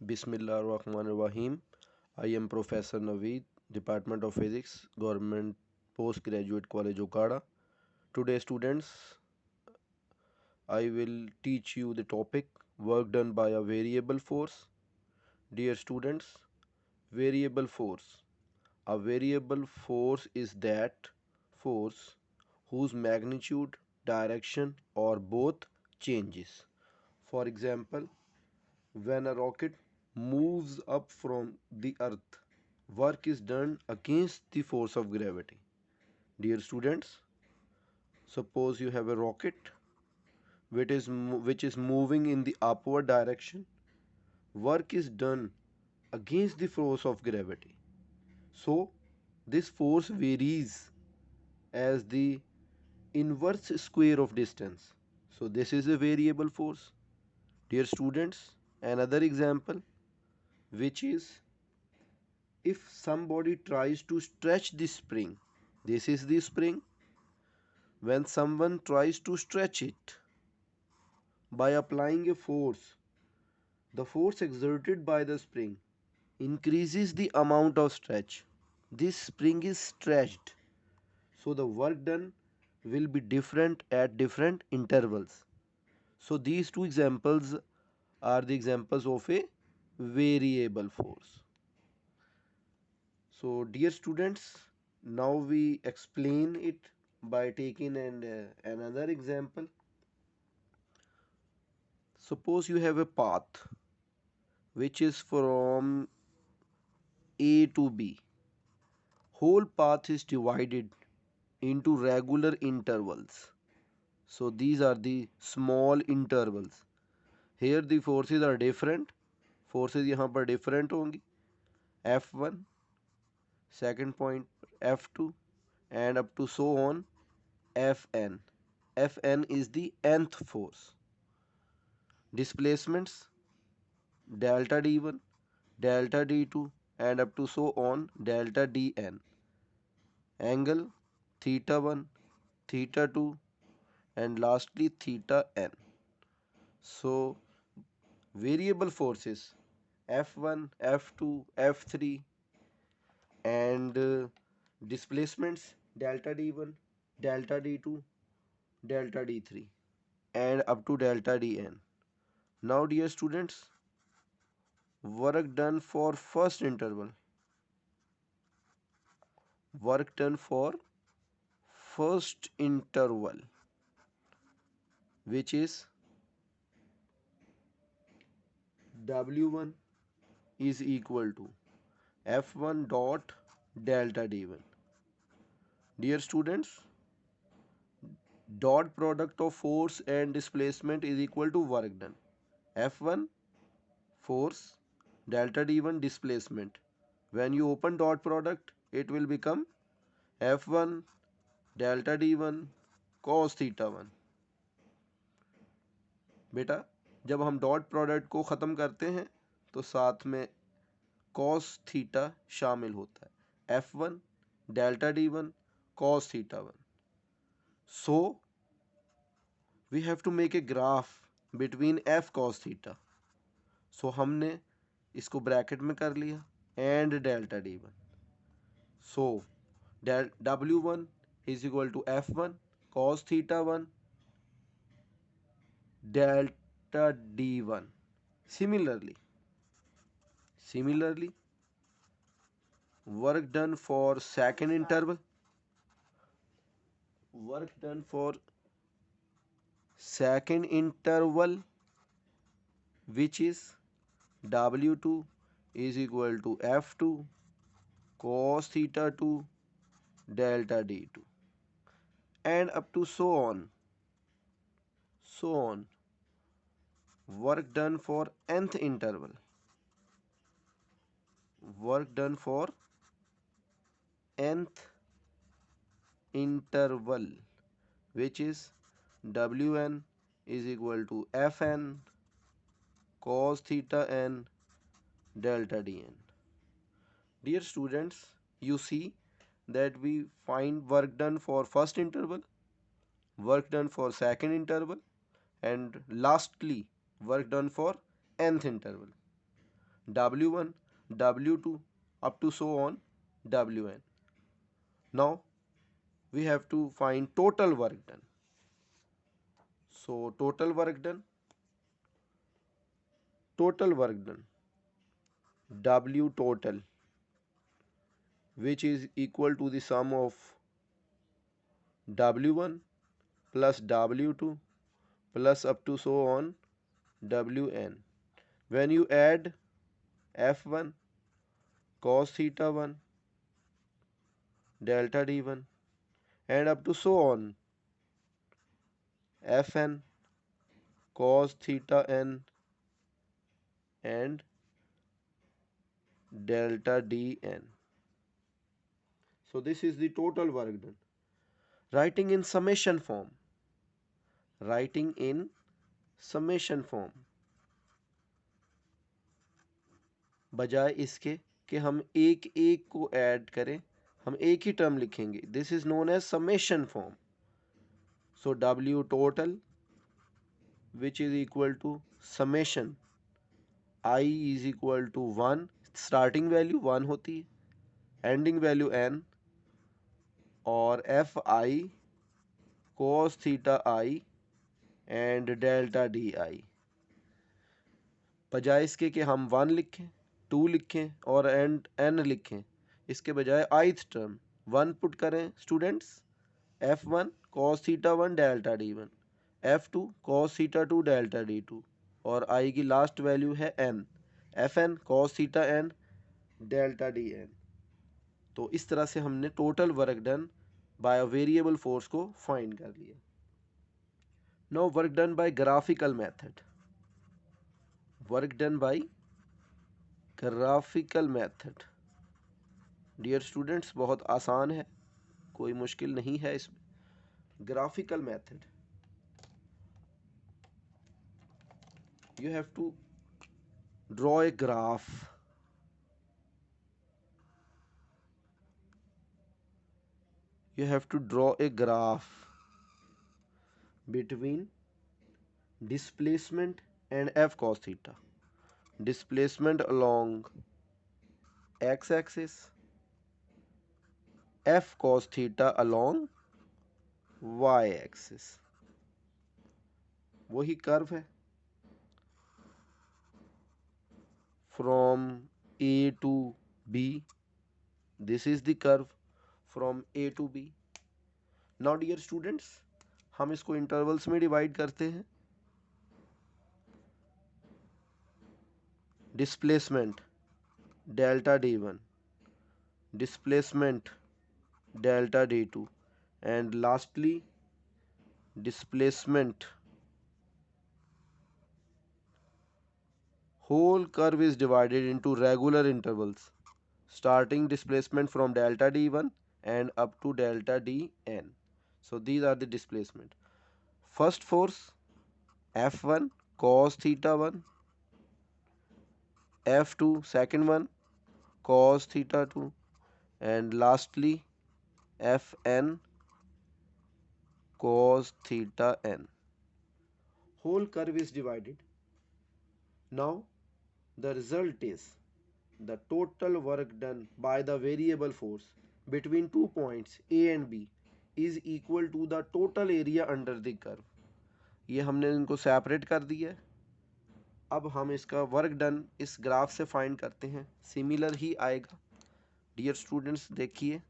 Bismillahirrahmanirrahim. I am Professor Naveed, Department of Physics, Government Postgraduate College Okada. Today, students, I will teach you the topic work done by a variable force. Dear students, variable force. A variable force is that force whose magnitude, direction, or both changes. For example, when a rocket moves up from the earth, work is done against the force of gravity. Dear students, suppose you have a rocket which is moving in the upward direction. Work is done against the force of gravity. So, this force varies as the inverse square of distance. So, this is a variable force. Dear students, another example, which is if somebody tries to stretch the spring, this is the spring. When someone tries to stretch it by applying a force, the force exerted by the spring increases the amount of stretch. This spring is stretched, so the work done will be different at different intervals. So these two examples are the examples of a variable force. So dear students, now we explain it by taking another example. Suppose you have a path which is from A to B. Whole path is divided into regular intervals. So these are the small intervals. Here the forces are different. Forces यहाँ पर different होंगी. F1, second point F2 and up to so on Fn. Fn is the nth force. Displacements delta d1, delta d2 and up to so on delta dn. Angle theta 1, theta 2 and lastly theta n. So variable forces F1, F2, F3 and displacements delta d1, delta d2, delta d3 and up to delta dn. Now dear students, work done for first interval. Work done for first interval, which is W1 is equal to F1 dot delta D1. Dear students, dot product of force and displacement is equal to work done. F1 force, delta D1 displacement. When you open dot product, it will become F1 delta D1 cos theta 1. बेटा जब हम dot product को ख़त्म करते हैं तो साथ में cos थीटा शामिल होता है. F1 delta D1 cos theta 1. So we have to make a graph between F cos theta. So हमने इसको ब्रैकेट में कर लिया and delta D1. So W1 is equal to F1 cos theta 1 delta D1. Similarly, work done for second interval. Work done for second interval, which is W2 is equal to F2 cos theta 2 delta D2 and up to so on. Work done for nth interval. Work done for nth interval, which is Wn is equal to Fn cos theta n delta Dn. Dear students, you see that we find work done for first interval, work done for second interval and lastly work done for nth interval. W1, W2 up to so on Wn. Now we have to find total work done. So total work done, W total, which is equal to the sum of W1 plus W2 plus up to so on Wn. When you add F1 cos theta 1 delta D1 and up to so on Fn cos theta n and delta Dn. So this is the total work done. Writing in summation form. बजाय इसके कि हम एक एक को add करें, हम एक ही टर्म लिखेंगे. This is known as summation form. So W total which is equal to summation I is equal to 1. Starting value 1 होती है, एंडिंग वैल्यू n, और Fi cos theta I and delta DI. बजाय इसके कि हम 1 लिखें, 2 लिखें और एंड n लिखें, इसके बजाय ith टर्म 1 पुट करें students. F1 cos theta 1 delta D1, F2 cos theta 2 delta D2 और I की लास्ट वैल्यू है n, Fn cos theta n delta Dn. तो इस तरह से हमने total work done by a variable force को फाइंड कर लिया. Now work done by graphical method. Work done by graphical method. Dear students, बहुत आसान है, कोई मुश्किल नहीं है इसमें. Graphical method, you have to draw a graph. You have to draw a graph between displacement and F cos theta. Displacement along x-axis, F cos theta along y-axis. वही curve है from A to B. This is the curve from A to B. Now dear students, हम इसको intervals में divide करते हैं. Displacement delta D1, displacement delta D2, and lastly displacement. Whole curve is divided into regular intervals, starting displacement from delta D1 and up to delta Dn. So these are the displacement. First force F1 cos theta 1, F2 second one cos theta 2, and lastly Fn cos theta n. Whole curve is divided. Now the result is the total work done by the variable force between 2 points A and B is equal to the total area under the curve. ये हमने इनको separate कर दिया है. अब हम इसका work done इस ग्राफ से फाइंड करते हैं. सिमिलर ही आएगा. डियर स्टूडेंट्स देखिए,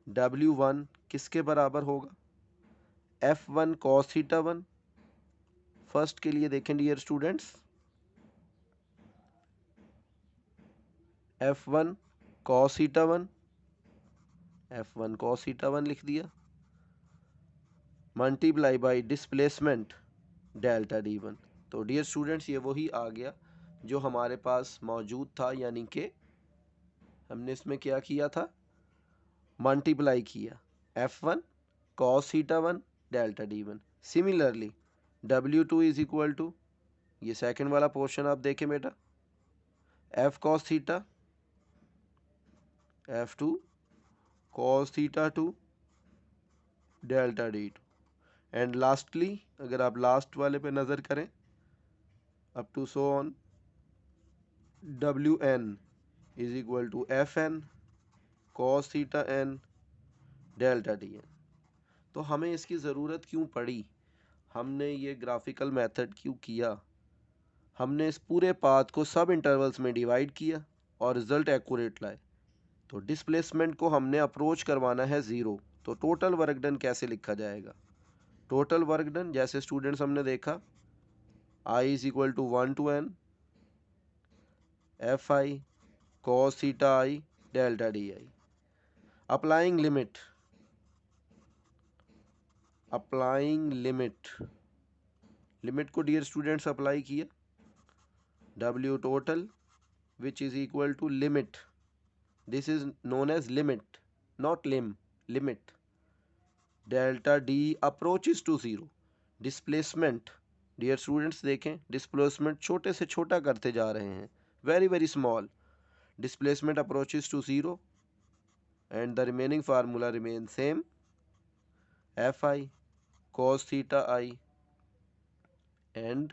W1 किसके बराबर होगा? F1 cos theta 1. फर्स्ट के लिए देखें dear students, F1 cos theta 1, F1 cos theta 1 लिख दिया, multiply by displacement delta D1. तो डियर स्टूडेंट्स, ये वही आ गया जो हमारे पास मौजूद था, यानी कि हमने इसमें क्या किया था, मल्टीप्लाई किया F1 cos theta 1 delta D1. Similarly W2 is equal to, ये सेकंड वाला पोर्शन आप देखें बेटा, F cos theta F2 cos theta 2 delta D2. And lastly अगर आप लास्ट वाले पे नज़र करें, up to so on W n is equal to F n cos theta n delta D n. तो हमें इसकी ज़रूरत क्यों पड़ी, हमने ये ग्राफिकल मेथड क्यों किया? हमने इस पूरे पाथ को सब इंटरवल्स में डिवाइड किया और रिजल्ट एक्यूरेट लाए। तो डिस्प्लेसमेंट को हमने अप्रोच करवाना है ज़ीरो, तो टोटल वर्क डन कैसे लिखा जाएगा? टोटल वर्क डन जैसे स्टूडेंट्स हमने देखा, I is equal to 1 to n F I cos theta I delta D I. Applying limit, limit को डियर स्टूडेंट्स अप्लाई किया, W total which is equal to limit, this is known as limit not limit delta D approaches to zero. Displacement dear students देखें, displacement छोटे से छोटा करते जा रहे हैं, very very small. Displacement approaches to zero and the remaining formula remain same, F I cos theta I and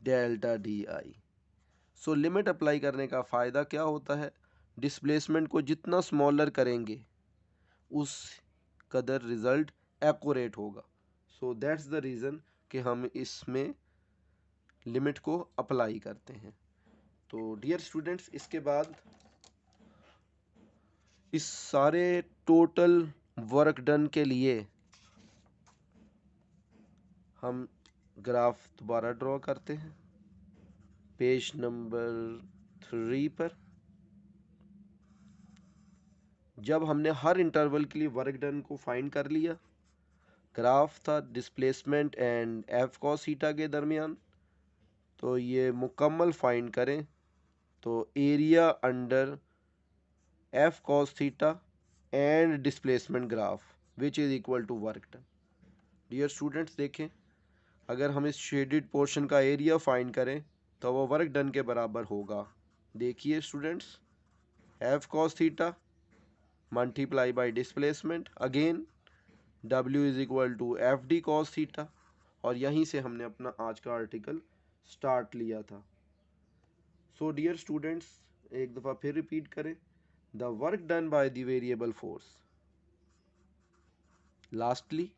delta di। So limit apply करने का फ़ायदा क्या होता है? डिस्प्लेसमेंट को जितना स्मॉलर करेंगे उस कदर रिज़ल्ट एक्यूरेट होगा। सो दैट्स द रीज़न कि हम इसमें लिमिट को अप्लाई करते हैं। तो डियर स्टूडेंट्स, इसके बाद इस सारे टोटल वर्क डन के लिए हम ग्राफ दोबारा ड्रॉ करते हैं पेज नंबर 3 पर। जब हमने हर इंटरवल के लिए वर्क डन को फाइंड कर लिया, ग्राफ था displacement and F cos theta के दरमियान, तो ये मुकम्मल फाइंड करें तो area under F cos theta and displacement graph which is equal to work done. Dear students देखें, अगर हम इस शेडेड पोर्शन का एरिया फाइंड करें तो वो वर्क डन के बराबर होगा। देखिए students, F cos theta multiply by displacement, again W is equal to F D cos theta, और यहीं से हमने अपना आज का आर्टिकल स्टार्ट लिया था। सो डियर स्टूडेंट्स, एक दफ़ा फिर रिपीट करें, the work done by the variable force, lastly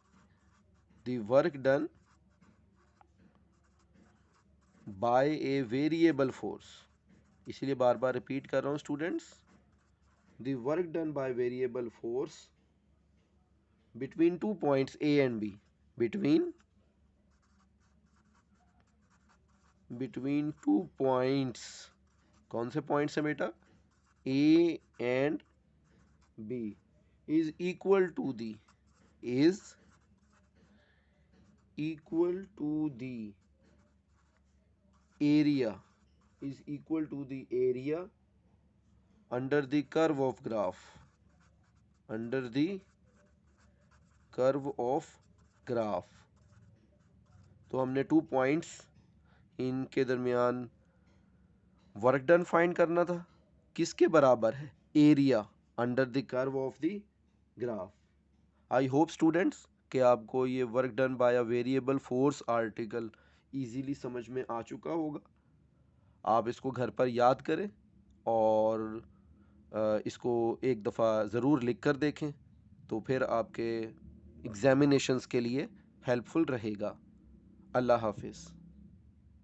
the work done bye a variable force, इसलिए बार बार रिपीट कर रहा हूँ students, the work done by variable force between 2 points A and B, between 2 points, कौन से points हैं बेटा? A and B is equal to the area under the curve of graph, तो हमने 2 पॉइंट्स, इनके दरमियान वर्क डन फाइंड करना था, किसके बराबर है? Area under the curve of the graph. I hope students कि आपको ये work done by a variable force article easily समझ में आ चुका होगा। आप इसको घर पर याद करें और इसको एक दफ़ा ज़रूर लिख कर देखें, तो फिर आपके एग्ज़ामिनेशंस के लिए हेल्पफुल रहेगा। अल्लाह हाफिज़।